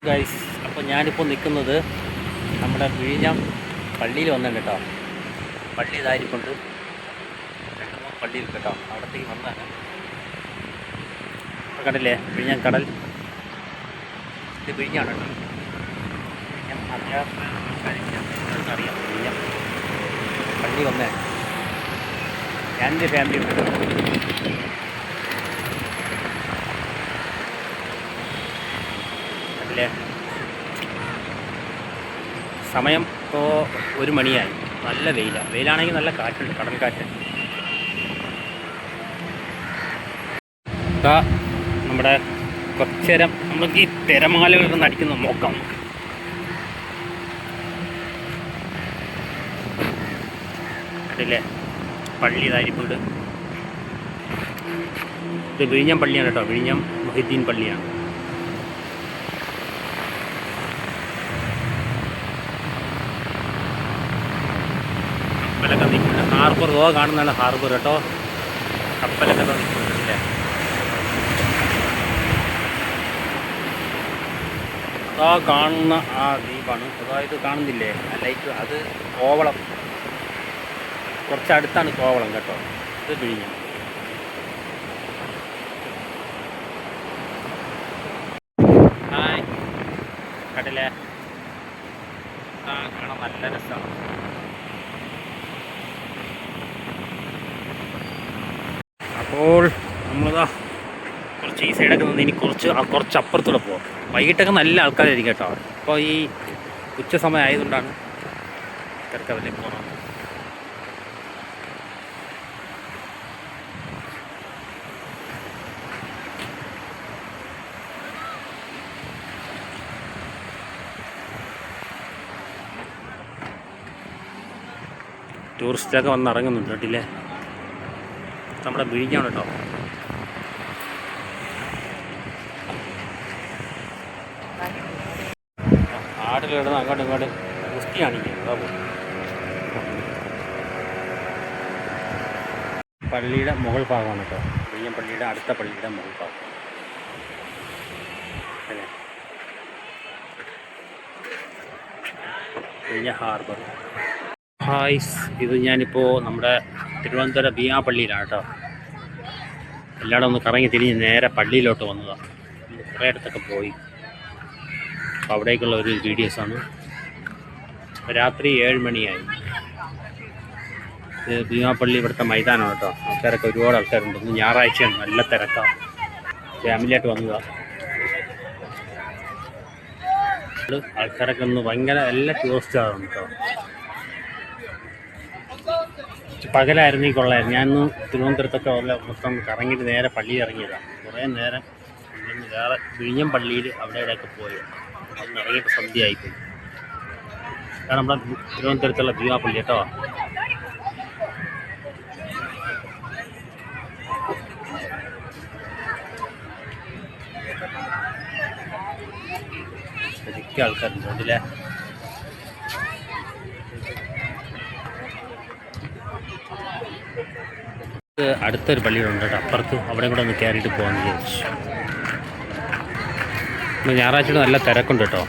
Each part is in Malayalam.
ഗൈസ്, അപ്പോൾ ഞാനിപ്പോൾ നിൽക്കുന്നത് നമ്മുടെ വിഴിഞ്ഞം പള്ളിയിൽ വന്നിട്ടുണ്ട് കേട്ടോ. പള്ളി ഇതായിരിക്കൊണ്ട് പള്ളിയിൽ കേട്ടോ, അവിടത്തേക്ക് വന്നാണ്. അപ്പോൾ കണ്ടില്ലേ വിഴിഞ്ഞം കടൽ, ഇത് വിഴിഞ്ഞാണ് കേട്ടോ. വിഴിഞ്ഞം അറിയാം. വിഴിഞ്ഞം പള്ളി വന്നേ എൻ്റെ ഫാമിലി ഉണ്ട് കേട്ടോ. സമയം ഇപ്പോൾ 1 മണിയായി. നല്ല വെയിലാണെങ്കിൽ നല്ല കാറ്റുണ്ട്, കടൽ കാറ്റ്. ഇതാ നമ്മുടെ കുറച്ച് നേരം നമുക്ക് ഈ തിരമാലകളിൽ നിന്ന് അടിക്കുന്ന നോക്കാം. അതില്ലേ പള്ളി ഇതായിരിക്കുന്നുണ്ട്. ഇത് വിഴിഞ്ഞം പള്ളിയാണ് കേട്ടോ, വിഴിഞ്ഞം മൊഹിദ്ദീൻ പള്ളിയാണ്. കപ്പലൊക്കെ നിൽക്കുന്നുണ്ട്. ഹാർബർ കാണുന്നതാണ് ഹാർബർ കേട്ടോ. കപ്പലൊക്കെ നിൽക്കുന്നുണ്ടല്ലേ. അതാ കാണുന്ന ആ ദ്വീപാണ്. അതായത് കാണുന്നില്ലേ ആ ലൈറ്റ്, അത് കോവളം. കുറച്ചടുത്താണ് കോവളം കേട്ടോ. ഇത് വിഴിഞ്ഞം. ഹായ് കണ്ടില്ലേ, ആ കാണാൻ നല്ല രസമാണ്. അപ്പോൾ നമ്മളിതാ കുറച്ച് ഈ സൈഡൊക്കെ നിന്ന് ഇനി കുറച്ച് അപ്പുറത്തൂടെ പോകാം. വൈകിട്ടൊക്കെ നല്ല ആൾക്കാരായിരിക്കും കേട്ടോ. അപ്പോൾ ഈ ഉച്ച സമയം ആയതുകൊണ്ടാണ് തിരക്കതിലേക്ക് പോകുന്നത്. ടൂറിസ്റ്റൊക്കെ വന്ന് ഇറങ്ങുന്നുണ്ട് കേട്ടില്ലേ. നമ്മുടെ വിഴിഞ്ഞാണ് കേട്ടോ. ആടിൽ കിടന്ന് അങ്ങോട്ടും ഇങ്ങോട്ടും ഗുസ്തി കാണിക്കുന്നത്. അതാ പള്ളിയുടെ മുകൾ ഭാഗമാണ് കേട്ടോ. വിഴിഞ്ഞം പള്ളിയുടെ അടുത്ത പള്ളിയുടെ മുകൾ ഭാഗം അല്ലേ. വിഴിഞ്ഞ ഹാർബർ. ഹായ്സ്, ഇത് ഞാനിപ്പോൾ നമ്മുടെ തിരുവനന്തപുരം ബീമാപള്ളിയിലാണ് കേട്ടോ. എല്ലായിടും ഒന്ന് കറങ്ങി തിരിഞ്ഞ് നേരെ പള്ളിയിലോട്ട് വന്നതാണ്. കുറേ ഇടത്തൊക്കെ പോയി. അപ്പോൾ അവിടേക്കുള്ള ഒരു വീഡിയോസാണ്. രാത്രി 7 മണിയായി. ഇത് ബീമാപള്ളി ഇവിടുത്തെ മൈതാനമാണ് കേട്ടോ. ആൾക്കാരൊക്കെ ഒരുപാട് ആൾക്കാരുണ്ട്. ഇന്ന് ഞായറാഴ്ചയാണ്, നല്ല തിരക്കാണ്. ഫാമിലിയായിട്ട് വന്നതാണ്. ആൾക്കാരൊക്കെ ഒന്ന് ഭയങ്കര എല്ലാ ടൂറിസ്റ്റുകാരാണ് കേട്ടോ. പകലായിരുന്നെങ്കിൽ കൊള്ളായിരുന്നു. ഞാനിന്ന് തിരുവനന്തപുരത്തൊക്കെ മൊത്തം കറങ്ങിയിട്ട് നേരെ പള്ളിയിൽ ഇറങ്ങിയതാണ്. കുറേ നേരം വേറെ വിഴിഞ്ഞം പള്ളിയിൽ അവിടെ ഇവിടെയൊക്കെ പോയി. അന്ന് ഇറങ്ങിയിട്ട് സന്ധ്യയായിപ്പോയി. കാരണം നമ്മുടെ തിരുവനന്തപുരത്തുള്ള ബീമാപള്ളി കേട്ടോ. ശരിക്കും ആൾക്കാരുണ്ട് അതിലെ. അടുത്തൊരു പള്ളിയുണ്ട് കേട്ടോ അപ്പുറത്ത്. അവിടെ കൂടെ ഒന്ന് കയറിയിട്ട് പോകാമെന്ന് വിചാരിച്ചു. ഞായറാഴ്ച നല്ല തിരക്കുണ്ട് കേട്ടോ.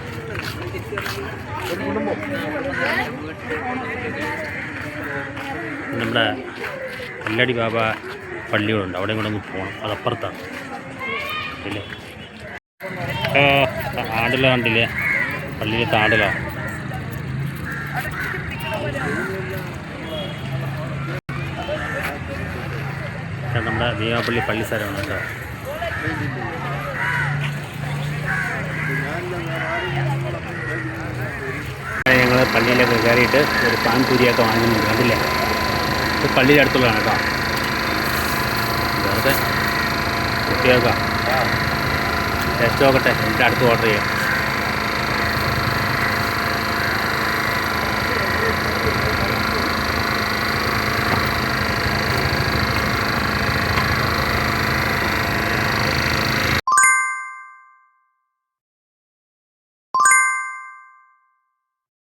നമ്മുടെ കല്ലടി ബാബ പള്ളികളുണ്ട്, അവിടെ കൂടെ ഒന്ന് പോകണം. അതപ്പുറത്താണ് ഇല്ലേ. ആടില കണ്ടില്ലേ, പള്ളിയിലത്തെ ആടിലാണ്. നമ്മുടെ ബീമാപള്ളി പള്ളി സ്ഥലമാണ് കേട്ടോ. ഞങ്ങൾ പള്ളിയിലൊക്കെ കയറിയിട്ട് ഒരു പാൻപൂരിയൊക്കെ വാങ്ങുന്നുണ്ട്. കണ്ടില്ലേ, ഇത് പള്ളിയുടെ അടുത്തുള്ളതാണ് കേട്ടോ. വെറുതെ കുട്ടികൾക്കാ ടേസ്റ്റ് നോക്കട്ടെ, എൻ്റെ അടുത്ത് ഓർഡർ ചെയ്യാം.